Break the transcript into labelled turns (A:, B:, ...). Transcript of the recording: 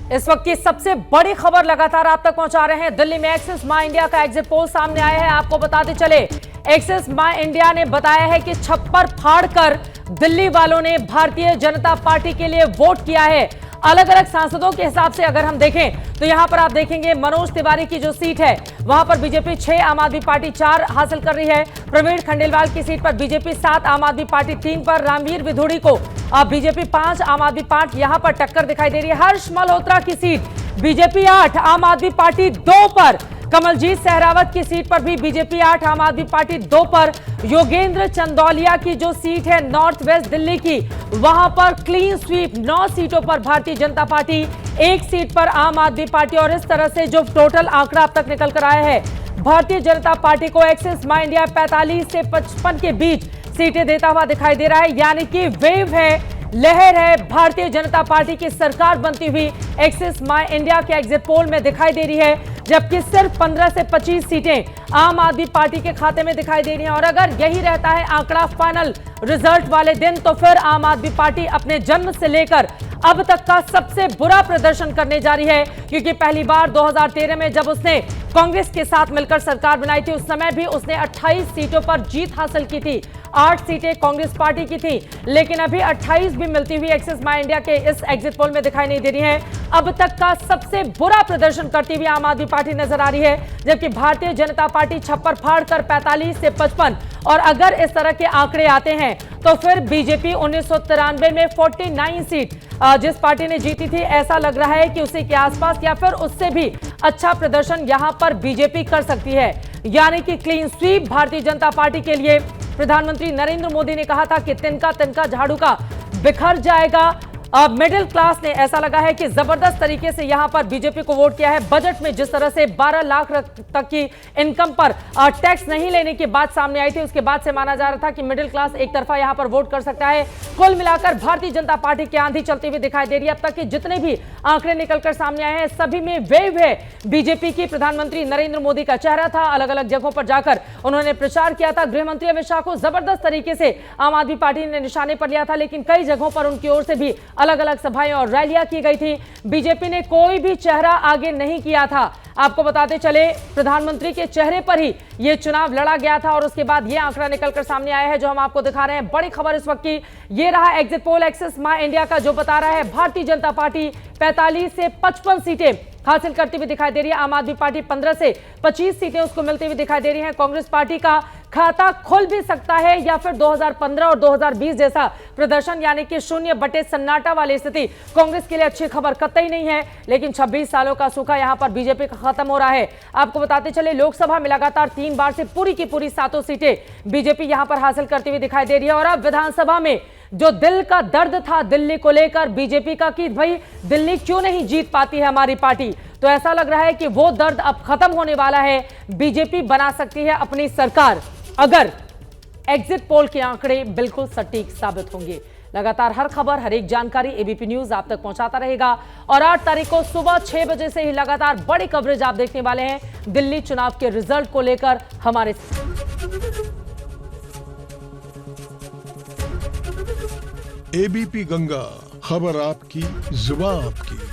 A: इस वक्त की सबसे बड़ी खबर लगातार आप तक पहुंचा रहे हैं। दिल्ली में एक्सिस माई इंडिया का एग्जिट पोल सामने आया है। आपको बताते चले, एक्सिस माई इंडिया ने बताया है कि छप्पर फाड़कर दिल्ली वालों ने भारतीय जनता पार्टी के लिए वोट किया है। अलग अलग सांसदों के हिसाब से अगर हम देखें तो यहां पर आप देखेंगे मनोज तिवारी की जो सीट है वहां पर बीजेपी 6, आम आदमी पार्टी 4 हासिल कर रही है। प्रवीण खंडेलवाल की सीट पर बीजेपी 7, आम आदमी पार्टी 3 पर। रामवीर विधुड़ी को बीजेपी 5, आम आदमी 5 यहां पर टक्कर दिखाई दे रही है। हर्ष मल्होत्रा की सीट बीजेपी 8, आम आदमी पार्टी 2 पर। कमलजीत सहरावत की सीट पर भी बीजेपी 8, आम आदमी पार्टी 2 पर। योगेंद्र चंदौलिया की जो सीट है नॉर्थ वेस्ट दिल्ली की, वहां पर क्लीन स्वीप 9 सीटों पर भारतीय जनता पार्टी, 1 सीट पर आम आदमी पार्टी। और इस तरह से जो टोटल आंकड़ा अब तक निकल कर आया है, भारतीय जनता पार्टी को एक्सिस माई इंडिया 45 से 55 के बीच सीटें देता हुआ दिखाई दे रहा है। यानी कि वेव है, लहर है, भारतीय जनता पार्टी की सरकार बनती हुई एक्सिस माई इंडिया के एग्जिट पोल में दिखाई दे रही है, जबकि सिर्फ 15 से 25 सीटें आम आदमी पार्टी के खाते में दिखाई दे रही हैं। और अगर यही रहता है आंकड़ा फाइनल रिजल्ट वाले दिन, तो फिर आम आदमी पार्टी अपने जन्म से लेकर अब तक का सबसे बुरा प्रदर्शन करने जा रही है, क्योंकि पहली बार 2013 में जब उसने कांग्रेस के साथ मिलकर सरकार बनाई थी, उस समय भी उसने 28 सीटों पर जीत हासिल की थी। 8 सीटें कांग्रेस पार्टी की थी, लेकिन अभी 28 भी मिलती हुई एक्सिस माई इंडिया के इस एग्जिट पोल में दिखाई नहीं दे रही है। अब तक का सबसे बुरा प्रदर्शन करती हुई आम आदमी पार्टी नजर आ रही है, जबकि भारतीय जनता पार्टी छप्पर फाड़कर 45 से 55। और अगर इस तरह के आंकड़े आते हैं तो फिर बीजेपी 1993 में 49 सीट जिस पार्टी ने जीती थी, ऐसा लग रहा है कि उसी के आसपास या फिर उससे भी अच्छा प्रदर्शन यहां पर बीजेपी कर सकती है। यानी कि clean sweep Bharatiya Janata party के लिए। प्रधानमंत्री नरेंद्र मोदी ने कहा था कि तिनका तिनका झाड़ू का बिखर जाएगा। अब मिडिल क्लास ने ऐसा लगा है कि जबरदस्त तरीके से यहां पर बीजेपी को वोट किया है। बजट में जिस तरह से 12 लाख तक की इनकम पर टैक्स नहीं लेने की बात सामने आई थी, उसके बाद से माना जा रहा था कि मिडिल क्लास एक तरफा यहां पर वोट कर सकता है। कुल मिलाकर भारतीय जनता पार्टी की आंधी चलती हुई दिखाई दे रही है। अब तक के जितने भी आंकड़े निकलकर सामने आए हैं, सभी में वेव है बीजेपी की। प्रधानमंत्री नरेंद्र मोदी का चेहरा था, अलग अलग जगहों पर जाकर उन्होंने प्रचार किया था। गृह मंत्री अमित शाह को जबरदस्त तरीके से आम आदमी पार्टी ने निशाने पर लिया था, लेकिन कई जगहों पर उनकी ओर से भी अलग अलग सभाएं और रैलियां की गई थी। बीजेपी ने कोई भी चेहरा आगे नहीं किया था। आपको बताते चले, प्रधानमंत्री के चेहरे पर ही यह चुनाव लड़ा गया था और उसके बाद यह आंकड़ा निकलकर सामने आया है जो हम आपको दिखा रहे हैं। बड़ी खबर इस वक्त की यह रहा एग्जिट पोल एक्सिस माई इंडिया का, जो बता रहा है भारतीय जनता पार्टी 45 से 55 सीटें हासिल करती हुई दिखाई दे रही है। आम आदमी पार्टी 15 से 25 सीटें उसको मिलती हुई दिखाई दे रही हैं। कांग्रेस पार्टी का खाता खुल भी सकता है या फिर 2015 और 2020 जैसा प्रदर्शन, यानी कि 0 बटे सन्नाटा वाली स्थिति कांग्रेस के लिए अच्छी खबर कतई नहीं है। लेकिन 26 सालों का सूखा यहां पर बीजेपी का खत्म हो रहा है। आपको बताते चले, लोकसभा में लगातार 3 बार से पूरी की पूरी 7 सीटें बीजेपी यहां पर हासिल करती हुई दिखाई दे रही है। और अब विधानसभा में जो दिल का दर्द था दिल्ली को लेकर बीजेपी का कि भाई दिल्ली क्यों नहीं जीत पाती है हमारी पार्टी, तो ऐसा लग रहा है कि वो दर्द अब खत्म होने वाला है। बीजेपी बना सकती है अपनी सरकार अगर एग्जिट पोल के आंकड़े बिल्कुल सटीक साबित होंगे। लगातार हर खबर, हर एक जानकारी एबीपी न्यूज आप तक पहुंचाता रहेगा। और 8 तारीख को सुबह 6 बजे से ही लगातार बड़ी कवरेज आप देखने वाले हैं दिल्ली चुनाव के रिजल्ट को लेकर हमारे।
B: एबीपी गंगा, खबर आपकी, जुबान आपकी।